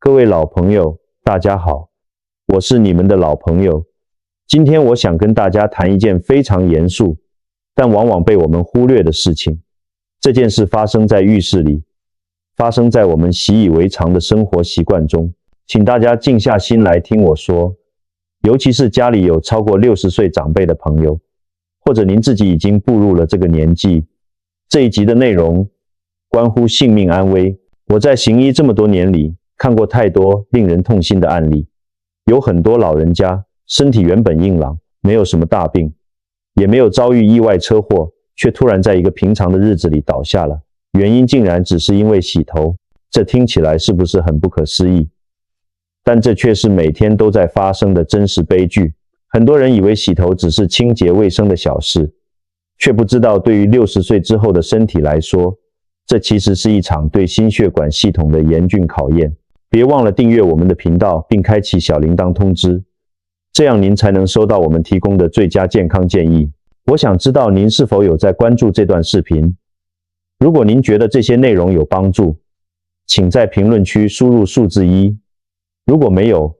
各位老朋友，大家好，我是你们的老朋友。今天我想跟大家谈一件非常严肃，但往往被我们忽略的事情。这件事发生在浴室里，发生在我们习以为常的生活习惯中。请大家静下心来听我说，尤其是家里有超过60岁长辈的朋友，或者您自己已经步入了这个年纪。这一集的内容关乎性命安危。我在行医这么多年里，看过太多令人痛心的案例，有很多老人家身体原本硬朗，没有什么大病，也没有遭遇意外车祸，却突然在一个平常的日子里倒下了，原因竟然只是因为洗头。这听起来是不是很不可思议？但这却是每天都在发生的真实悲剧。很多人以为洗头只是清洁卫生的小事，却不知道对于60岁之后的身体来说，这其实是一场对心血管系统的严峻考验。别忘了订阅我们的频道，并开启小铃铛通知，这样您才能收到我们提供的最佳健康建议。我想知道您是否有在关注这段视频。如果您觉得这些内容有帮助，请在评论区输入数字1，如果没有，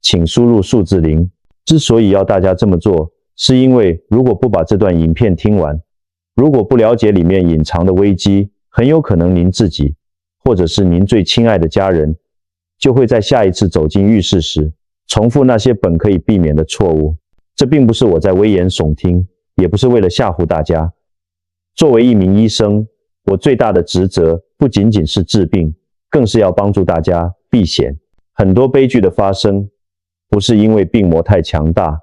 请输入数字0。之所以要大家这么做，是因为如果不把这段影片听完，如果不了解里面隐藏的危机，很有可能您自己，或者是您最亲爱的家人，就会在下一次走进浴室时，重复那些本可以避免的错误。这并不是我在危言耸听，也不是为了吓唬大家。作为一名医生，我最大的职责不仅仅是治病，更是要帮助大家避险。很多悲剧的发生，不是因为病魔太强大，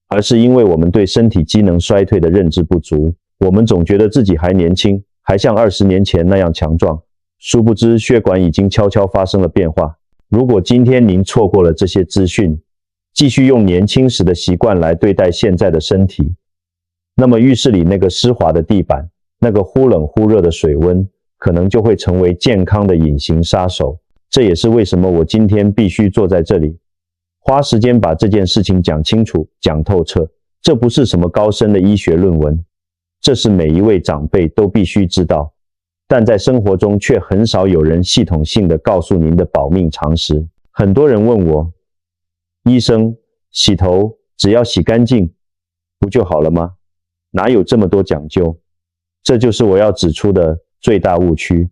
而是因为我们对身体机能衰退的认知不足。我们总觉得自己还年轻，还像20年前那样强壮，殊不知血管已经悄悄发生了变化。如果今天您错过了这些资讯，继续用年轻时的习惯来对待现在的身体，那么浴室里那个湿滑的地板，那个忽冷忽热的水温，可能就会成为健康的隐形杀手。这也是为什么我今天必须坐在这里，花时间把这件事情讲清楚、讲透彻。这不是什么高深的医学论文，这是每一位长辈都必须知道，但在生活中却很少有人系统性地告诉您的保命常识。很多人问我，医生，洗头只要洗干净，不就好了吗？哪有这么多讲究？这就是我要指出的最大误区。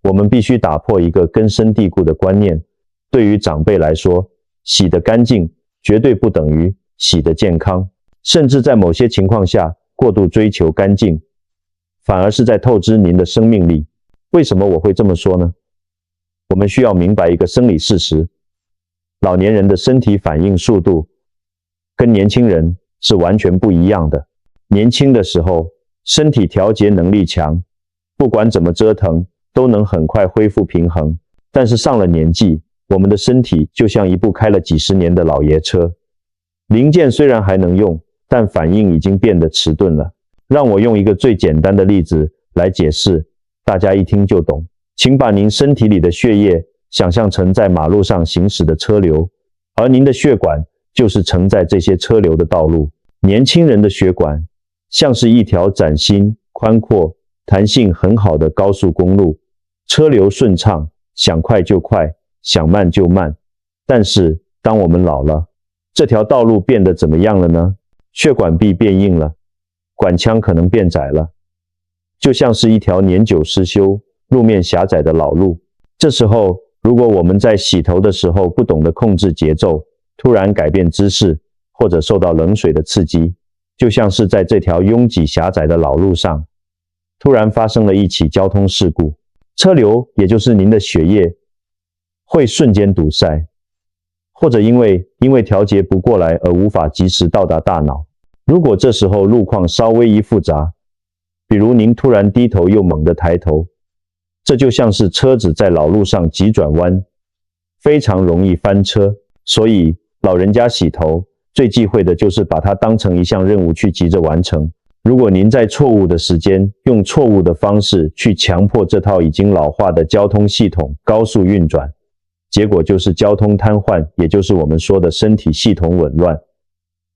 我们必须打破一个根深蒂固的观念，对于长辈来说，洗得干净绝对不等于洗得健康，甚至在某些情况下，过度追求干净，反而是在透支您的生命力。为什么我会这么说呢？我们需要明白一个生理事实，老年人的身体反应速度跟年轻人是完全不一样的。年轻的时候，身体调节能力强，不管怎么折腾，都能很快恢复平衡。但是上了年纪，我们的身体就像一部开了几十年的老爷车，零件虽然还能用，但反应已经变得迟钝了。让我用一个最简单的例子来解释，大家一听就懂。请把您身体里的血液想象成在马路上行驶的车流，而您的血管就是承载这些车流的道路。年轻人的血管像是一条崭新、宽阔、弹性很好的高速公路，车流顺畅，想快就快，想慢就慢。但是当我们老了，这条道路变得怎么样了呢？血管壁变硬了，管腔可能变窄了，就像是一条年久失修、路面狭窄的老路。这时候，如果我们在洗头的时候不懂得控制节奏，突然改变姿势，或者受到冷水的刺激，就像是在这条拥挤狭窄的老路上，突然发生了一起交通事故，车流也就是您的血液会瞬间堵塞，或者因为调节不过来而无法及时到达大脑。如果这时候路况稍微一复杂，比如您突然低头又猛地抬头，这就像是车子在老路上急转弯，非常容易翻车。所以老人家洗头最忌讳的就是把它当成一项任务去急着完成。如果您在错误的时间，用错误的方式去强迫这套已经老化的交通系统高速运转，结果就是交通瘫痪，也就是我们说的身体系统紊乱，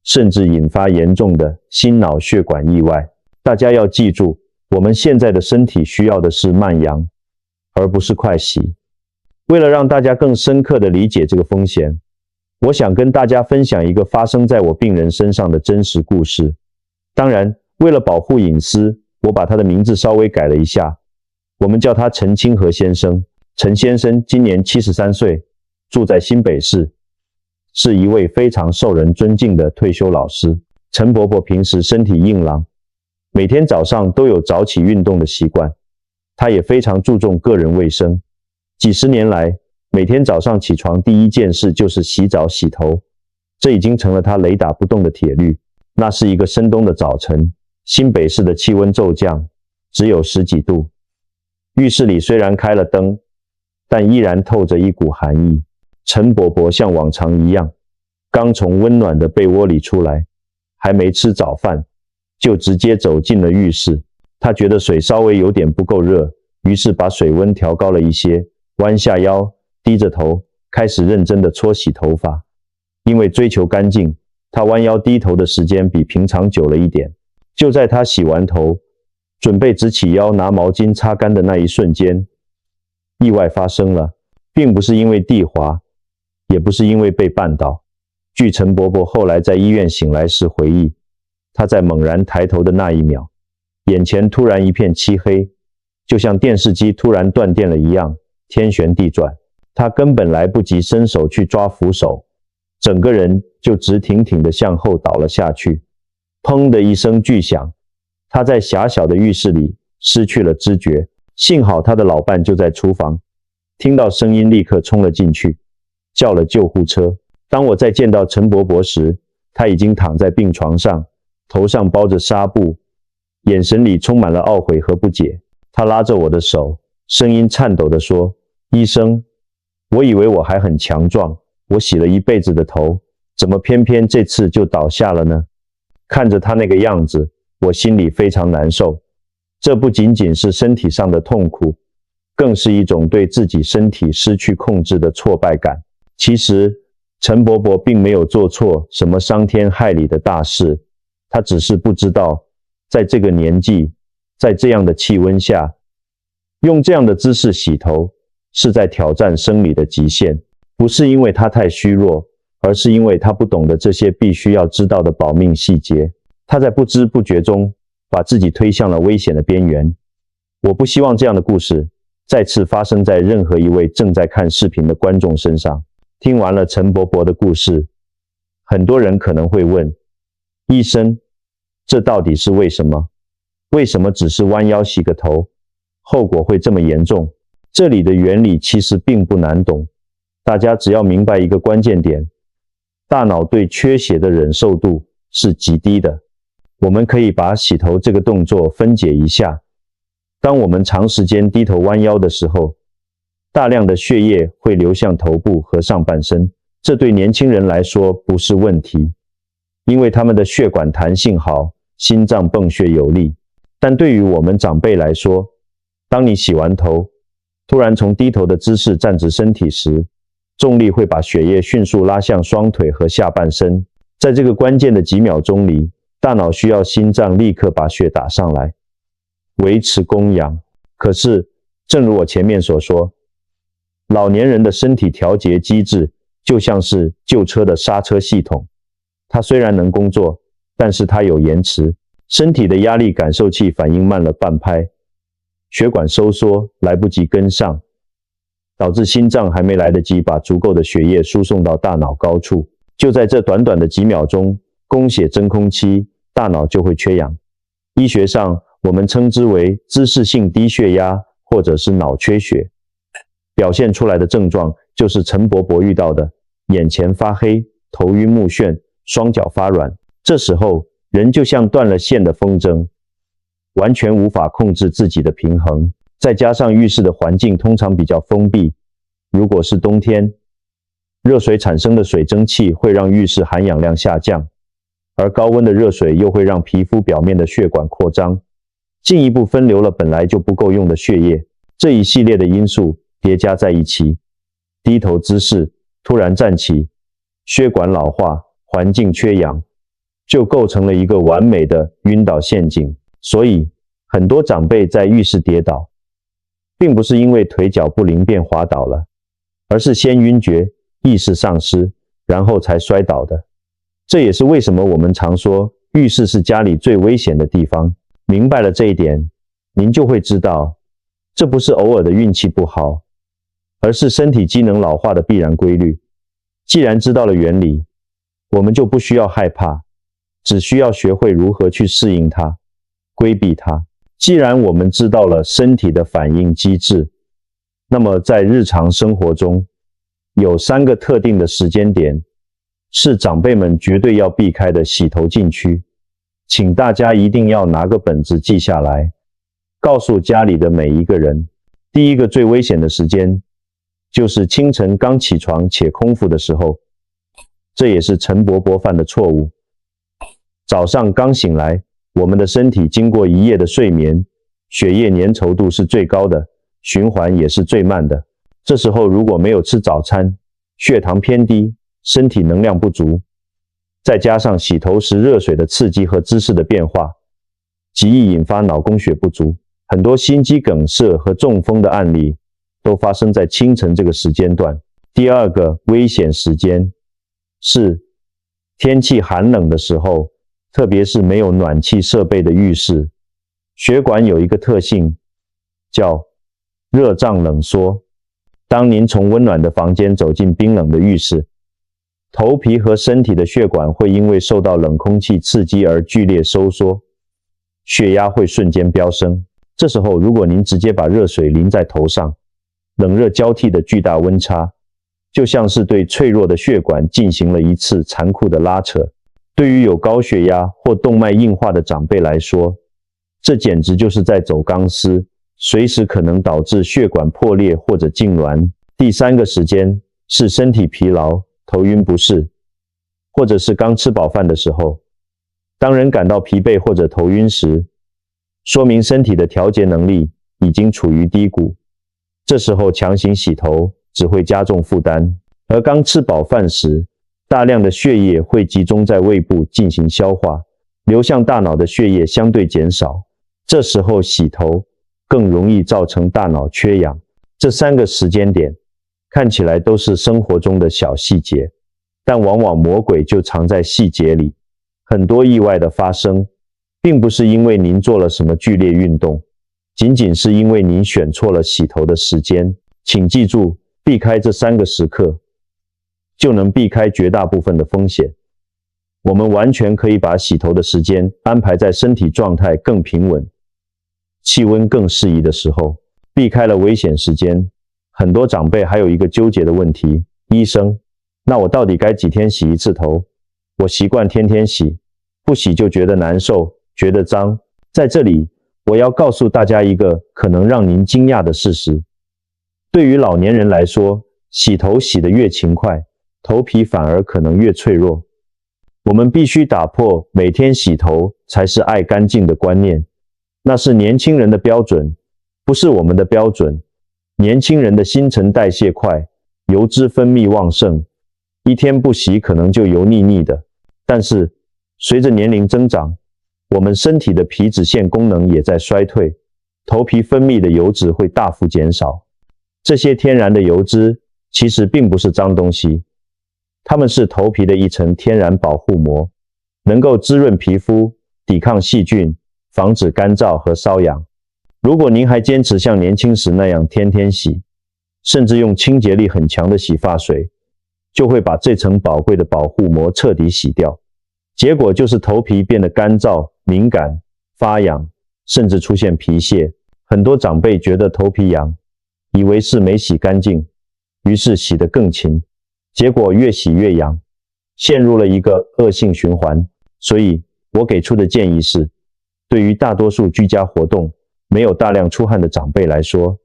甚至引发严重的心脑血管意外。大家要记住，我们现在的身体需要的是慢阳，而不是快洗。为了让大家更深刻地理解这个风险，我想跟大家分享一个发生在我病人身上的真实故事。当然，为了保护隐私，我把他的名字稍微改了一下，我们叫他陈清和先生。陈先生今年73岁，住在新北市，是一位非常受人尊敬的退休老师。陈伯伯平时身体硬朗，每天早上都有早起运动的习惯，他也非常注重个人卫生。几十年来，每天早上起床第一件事就是洗澡洗头，这已经成了他雷打不动的铁律。那是一个深冬的早晨，新北市的气温骤降，只有10几度。浴室里虽然开了灯，但依然透着一股寒意。陈伯伯像往常一样，刚从温暖的被窝里出来，还没吃早饭，就直接走进了浴室。他觉得水稍微有点不够热，于是把水温调高了一些，弯下腰，低着头，开始认真地搓洗头发。因为追求干净，他弯腰低头的时间比平常久了一点。就在他洗完头，准备直起腰拿毛巾擦干的那一瞬间，意外发生了，并不是因为地滑，也不是因为被绊倒。据陈伯伯后来在医院醒来时回忆，他在猛然抬头的那一秒，眼前突然一片漆黑，就像电视机突然断电了一样，天旋地转。他根本来不及伸手去抓扶手，整个人就直挺挺地向后倒了下去。砰的一声巨响，他在狭小的浴室里失去了知觉。幸好他的老伴就在厨房，听到声音立刻冲了进去，叫了救护车。当我再见到陈伯伯时，他已经躺在病床上，头上包着纱布，眼神里充满了懊悔和不解。他拉着我的手，声音颤抖地说：“医生，我以为我还很强壮，我洗了一辈子的头，怎么偏偏这次就倒下了呢？”看着他那个样子，我心里非常难受。这不仅仅是身体上的痛苦，更是一种对自己身体失去控制的挫败感。其实，陈伯伯并没有做错什么伤天害理的大事，他只是不知道，在这个年纪，在这样的气温下，用这样的姿势洗头，是在挑战生理的极限。不是因为他太虚弱，而是因为他不懂得这些必须要知道的保命细节。他在不知不觉中把自己推向了危险的边缘。我不希望这样的故事再次发生在任何一位正在看视频的观众身上。听完了陈伯伯的故事，很多人可能会问，医生，这到底是为什么？为什么只是弯腰洗个头，后果会这么严重？这里的原理其实并不难懂，大家只要明白一个关键点，大脑对缺血的忍受度是极低的。我们可以把洗头这个动作分解一下。当我们长时间低头弯腰的时候，大量的血液会流向头部和上半身，这对年轻人来说不是问题，因为他们的血管弹性好，心脏泵血有力。但对于我们长辈来说，当你洗完头，突然从低头的姿势站直身体时，重力会把血液迅速拉向双腿和下半身。在这个关键的几秒钟里，大脑需要心脏立刻把血打上来，维持供氧。可是，正如我前面所说，老年人的身体调节机制就像是旧车的刹车系统，它虽然能工作，但是它有延迟，身体的压力感受器反应慢了半拍，血管收缩来不及跟上，导致心脏还没来得及把足够的血液输送到大脑高处。就在这短短的几秒钟，供血真空期，大脑就会缺氧。医学上，我们称之为姿势性低血压，或者是脑缺血。表现出来的症状就是陈伯伯遇到的：眼前发黑、头晕目眩、双脚发软。这时候，人就像断了线的风筝，完全无法控制自己的平衡。再加上浴室的环境通常比较封闭，如果是冬天，热水产生的水蒸气会让浴室含氧量下降，而高温的热水又会让皮肤表面的血管扩张，进一步分流了本来就不够用的血液。这一系列的因素叠加在一起，低头姿势突然站起，血管老化，环境缺氧，就构成了一个完美的晕倒陷阱。所以，很多长辈在浴室跌倒，并不是因为腿脚不灵便滑倒了，而是先晕厥、意识丧失，然后才摔倒的。这也是为什么我们常说浴室是家里最危险的地方。明白了这一点，您就会知道，这不是偶尔的运气不好，而是身体机能老化的必然规律。既然知道了原理，我们就不需要害怕，只需要学会如何去适应它，规避它。既然我们知道了身体的反应机制，那么在日常生活中，有3个特定的时间点，是长辈们绝对要避开的洗头禁区。请大家一定要拿个本子记下来，告诉家里的每一个人。第一个最危险的时间，就是清晨刚起床且空腹的时候，这也是陈伯伯犯的错误。早上刚醒来，我们的身体经过一夜的睡眠，血液粘稠度是最高的，循环也是最慢的。这时候如果没有吃早餐，血糖偏低，身体能量不足，再加上洗头时热水的刺激和姿势的变化，极易引发脑供血不足。很多心肌梗塞和中风的案例都发生在清晨这个时间段。第二个危险时间是天气寒冷的时候，特别是没有暖气设备的浴室。血管有一个特性叫热胀冷缩。当您从温暖的房间走进冰冷的浴室，头皮和身体的血管会因为受到冷空气刺激而剧烈收缩，血压会瞬间飙升。这时候如果您直接把热水淋在头上，冷热交替的巨大温差，就像是对脆弱的血管进行了一次残酷的拉扯。对于有高血压或动脉硬化的长辈来说，这简直就是在走钢丝，随时可能导致血管破裂或者痉挛。第3个时间是身体疲劳、头晕不适，或者是刚吃饱饭的时候。当人感到疲惫或者头晕时，说明身体的调节能力已经处于低谷，这时候强行洗头只会加重负担。而刚吃饱饭时，大量的血液会集中在胃部进行消化，流向大脑的血液相对减少，这时候洗头更容易造成大脑缺氧。这3个时间点看起来都是生活中的小细节，但往往魔鬼就藏在细节里。很多意外的发生，并不是因为您做了什么剧烈运动，仅仅是因为您选错了洗头的时间。请记住，避开这3个时刻，就能避开绝大部分的风险。我们完全可以把洗头的时间安排在身体状态更平稳、气温更适宜的时候。避开了危险时间，很多长辈还有一个纠结的问题：医生，那我到底该几天洗一次头？我习惯天天洗，不洗就觉得难受，觉得脏。在这里，我要告诉大家一个可能让您惊讶的事实：对于老年人来说，洗头洗得越勤快，头皮反而可能越脆弱。我们必须打破每天洗头才是爱干净的观念，那是年轻人的标准，不是我们的标准。年轻人的新陈代谢快，油脂分泌旺盛，一天不洗可能就油腻腻的。但是随着年龄增长，我们身体的皮脂腺功能也在衰退，头皮分泌的油脂会大幅减少。这些天然的油脂其实并不是脏东西，它们是头皮的一层天然保护膜，能够滋润皮肤，抵抗细菌，防止干燥和瘙痒。如果您还坚持像年轻时那样天天洗，甚至用清洁力很强的洗发水，就会把这层宝贵的保护膜彻底洗掉。结果就是头皮变得干燥、敏感、发痒，甚至出现皮屑。很多长辈觉得头皮痒，以为是没洗干净，于是洗得更勤，结果越洗越痒，陷入了一个恶性循环。所以我给出的建议是，对于大多数居家活动没有大量出汗的长辈来说，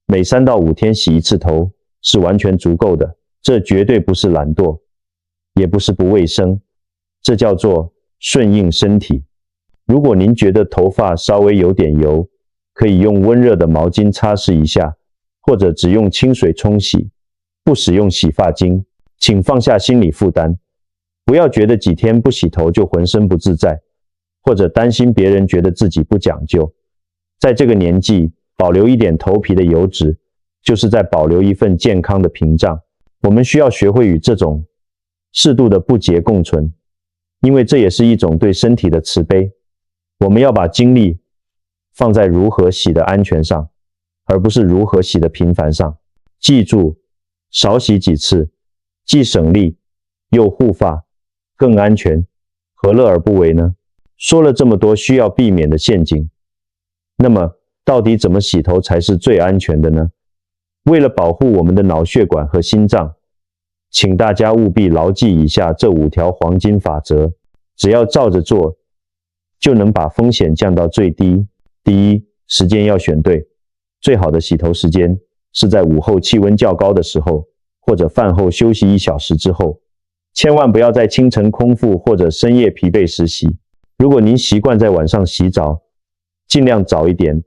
每3到5天洗一次头是完全足够的。这绝对不是懒惰，也不是不卫生，这叫做顺应身体。如果您觉得头发稍微有点油，可以用温热的毛巾擦拭一下，或者只用清水冲洗，不使用洗发精。请放下心理负担，不要觉得几天不洗头就浑身不自在，或者担心别人觉得自己不讲究。在这个年纪，保留一点头皮的油脂就是在保留一份健康的屏障。我们需要学会与这种适度的不洁共存，因为这也是一种对身体的慈悲。我们要把精力放在如何洗的安全上，而不是如何洗的频繁上。记住，少洗几次，既省力又护发，更安全，何乐而不为呢？说了这么多需要避免的陷阱，那么到底怎么洗头才是最安全的呢？为了保护我们的脑血管和心脏，请大家务必牢记以下这5条黄金法则，只要照着做，就能把风险降到最低。第一，时间要选对，最好的洗头时间是在午后气温较高的时候，或者饭后休息1小时之后，千万不要在清晨空腹或者深夜疲惫时洗。如果您习惯在晚上洗澡，尽量早一点，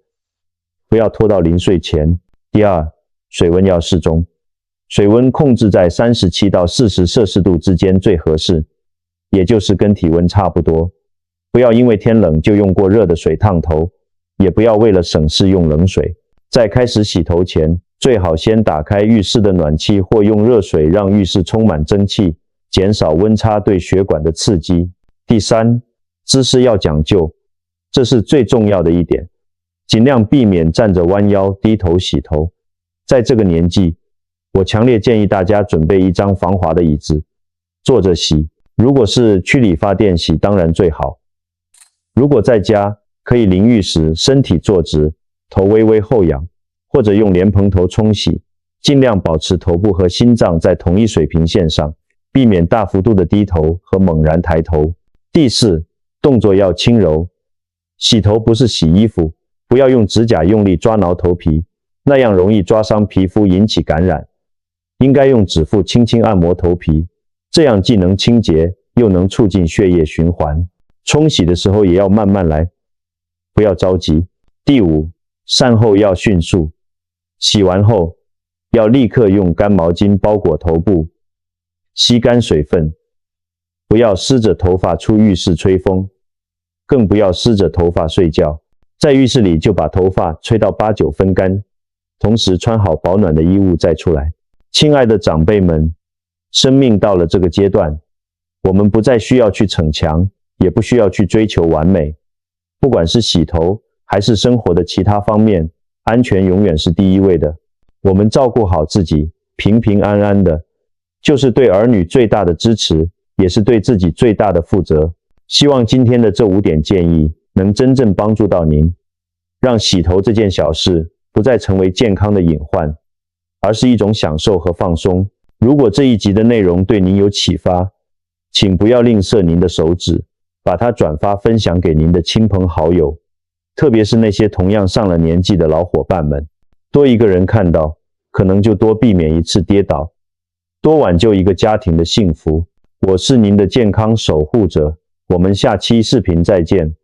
不要拖到临睡前。第二，水温要适中，水温控制在37到40摄氏度之间最合适，也就是跟体温差不多。不要因为天冷就用过热的水烫头，也不要为了省事用冷水。在开始洗头前，最好先打开浴室的暖气或用热水让浴室充满蒸汽，减少温差对血管的刺激。第三，姿势要讲究，这是最重要的一点，尽量避免站着弯腰低头洗头。在这个年纪，我强烈建议大家准备一张防滑的椅子，坐着洗。如果是去理发店洗，当然最好。如果在家，可以淋浴时身体坐直，头微微后仰，或者用莲蓬头冲洗，尽量保持头部和心脏在同一水平线上，避免大幅度的低头和猛然抬头。第四，动作要轻柔。洗头不是洗衣服，不要用指甲用力抓挠头皮，那样容易抓伤皮肤引起感染。应该用指腹轻轻按摩头皮，这样既能清洁，又能促进血液循环。冲洗的时候也要慢慢来，不要着急。第五，善后要迅速。洗完后，要立刻用干毛巾包裹头部，吸干水分，不要湿着头发出浴室吹风，更不要湿着头发睡觉。在浴室里就把头发吹到8、9分干，同时穿好保暖的衣物再出来。亲爱的长辈们，生命到了这个阶段，我们不再需要去逞强，也不需要去追求完美。不管是洗头还是生活的其他方面，安全永远是第一位的。我们照顾好自己，平平安安的，就是对儿女最大的支持，也是对自己最大的负责。希望今天的这5点建议能真正帮助到您，让洗头这件小事不再成为健康的隐患，而是一种享受和放松。如果这一集的内容对您有启发，请不要吝啬您的手指，把它转发分享给您的亲朋好友，特别是那些同样上了年纪的老伙伴们。多一个人看到，可能就多避免一次跌倒，多挽救一个家庭的幸福。我是您的健康守护者，我们下期视频再见。